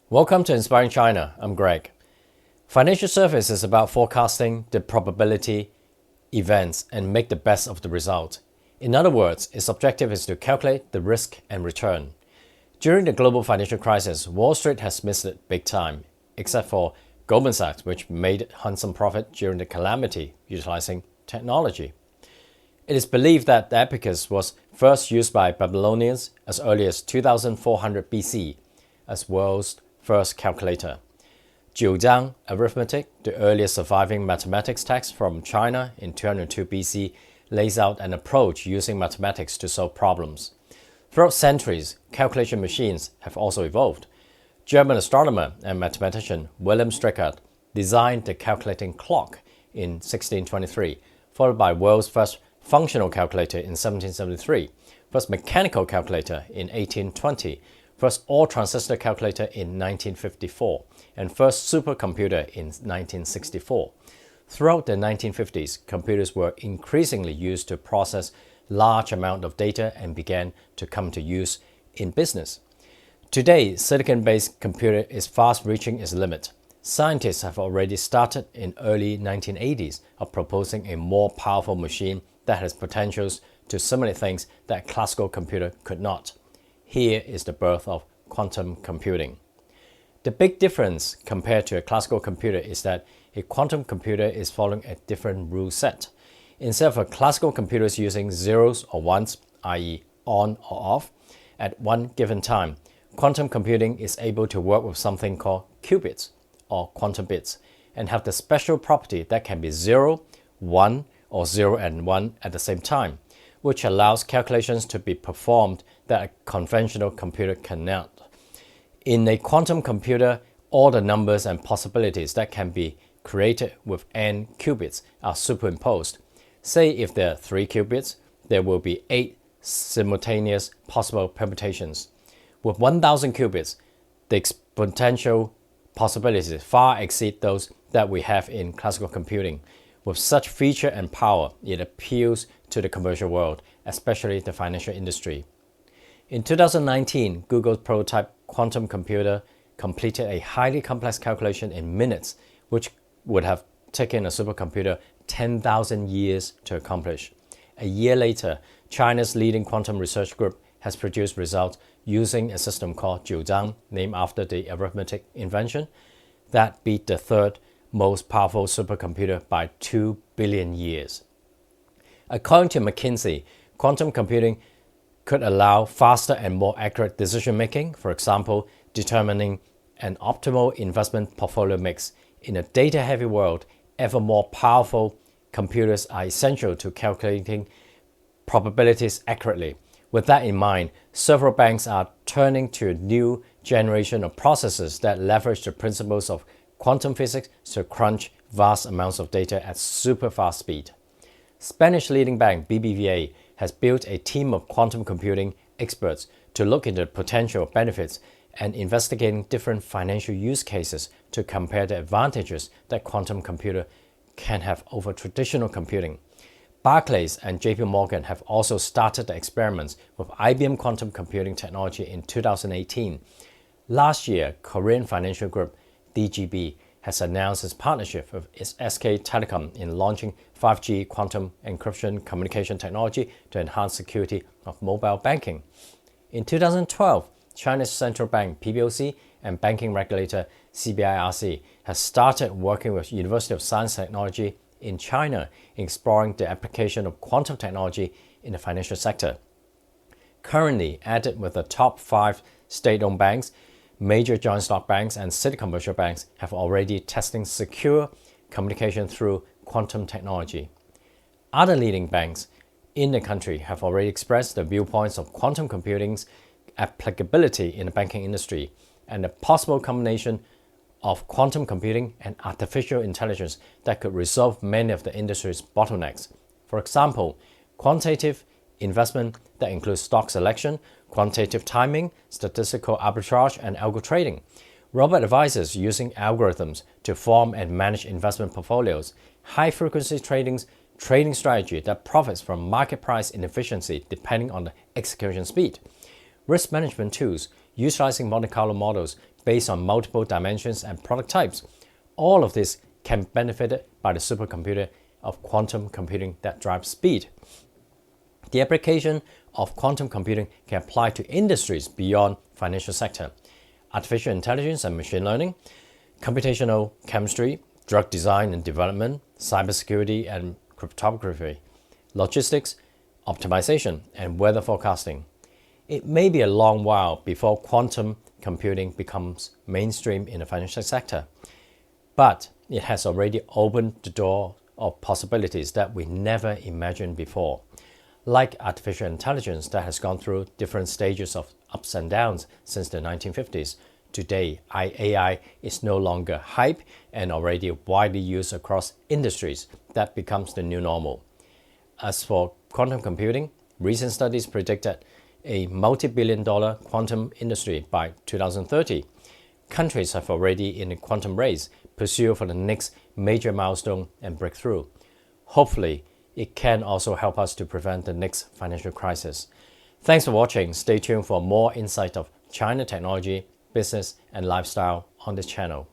Welcome to Inspiring China. I'm Greg. Financial service is about forecasting the probability, events, and make the best of the result. In other words, its objective is to calculate the risk and return. During the global financial crisis, Wall Street has missed it big time, except for Goldman Sachs, which made handsome profit during the calamity utilizing technology. It is believed that the abacus was first used by Babylonians as early as 2400 BC as world's first calculator. Au-Yeung arithmetic, the earliest surviving mathematics text from China in 202 BC, lays out an approach using mathematics to solve problems. Throughout centuries, calculation machines have also evolved. German astronomer and mathematician Wilhelm Strickert designed the calculating clock in 1623, followed by world's first functional calculator in 1773, first mechanical calculator in 1820, first all-transistor calculator in 1954, and first supercomputer in 1964. Throughout the 1950s, computers were increasingly used to process large amounts of data and began to come to use in business. Today, silicon-based computer is fast reaching its limit. Scientists have already started in early 1980s of proposing a more powerful machine that has potentials to simulate things that a classical computer could not. Here is the birth of quantum computing. The big difference compared to a classical computer is that a quantum computer is following a different rule set. Instead of a classical computer using zeros or ones, i.e. on or off, at one given time, quantum computing is able to work with something called qubits or quantum bits and have the special property that can be 0, 1, or 0 and 1 at the same time, which allows calculations to be performed that a conventional computer cannot. In a quantum computer, all the numbers and possibilities that can be created with n qubits are superimposed. Say if there are 3 qubits, there will be 8 simultaneous possible permutations. With 1000 qubits, the exponential possibilities far exceed those that we have in classical computing. With such feature and power, it appeals to the commercial world, especially the financial industry. In 2019, Google's prototype quantum computer completed a highly complex calculation in minutes, which would have taken a supercomputer 10,000 years to accomplish. A year later, China's leading quantum research group has produced results using a system called Au-Yeung, named after the arithmetic invention, that beat the third most powerful supercomputer by 2 billion years. According to McKinsey, quantum computing could allow faster and more accurate decision-making, for example, determining an optimal investment portfolio mix. In a data-heavy world, ever more powerful computers are essential to calculating probabilities accurately. With that in mind, several banks are turning to a new generation of processors that leverage the principles of quantum physics to crunch vast amounts of data at super fast speed. Spanish leading bank BBVA has built a team of quantum computing experts to look into the potential benefits and investigating different financial use cases to compare the advantages that quantum computer can have over traditional computing. Barclays and JP Morgan have also started the experiments with IBM quantum computing technology in 2018. Last year, Korean financial group DGB has announced its partnership with its SK Telecom in launching 5G quantum encryption communication technology to enhance security of mobile banking. In 2012, China's central bank PBOC and banking regulator CBIRC has started working with University of Science and Technology in China in exploring the application of quantum technology in the financial sector. Currently, added with the top 5 state-owned banks, major joint stock banks and city commercial banks have already testing secure communication through quantum technology. Other leading banks in the country have already expressed the viewpoints of quantum computing's applicability in the banking industry and the possible combination of quantum computing and artificial intelligence that could resolve many of the industry's bottlenecks. For example, quantitative investment that includes stock selection, quantitative timing, statistical arbitrage, and algo trading. Robot advisors using algorithms to form and manage investment portfolios. High-frequency trading strategy that profits from market price inefficiency depending on the execution speed. Risk management tools utilizing Monte Carlo models based on multiple dimensions and product types. All of this can be benefited by the supercomputer of quantum computing that drives speed. The application of quantum computing can apply to industries beyond financial sector, artificial intelligence and machine learning, computational chemistry, drug design and development, cybersecurity and cryptography, logistics, optimization, and weather forecasting. It may be a long while before quantum computing becomes mainstream in the financial sector, but it has already opened the door of possibilities that we never imagined before. Like artificial intelligence that has gone through different stages of ups and downs since the 1950s, today AI is no longer hype and already widely used across industries. That becomes the new normal. As for quantum computing, recent studies predicted a multi-billion-dollar quantum industry by 2030. Countries have already in the quantum race pursued for the next major milestone and breakthrough. Hopefully, it can also help us to prevent the next financial crisis. Thanks for watching. Stay tuned for more insight of China technology, business, and lifestyle on this channel.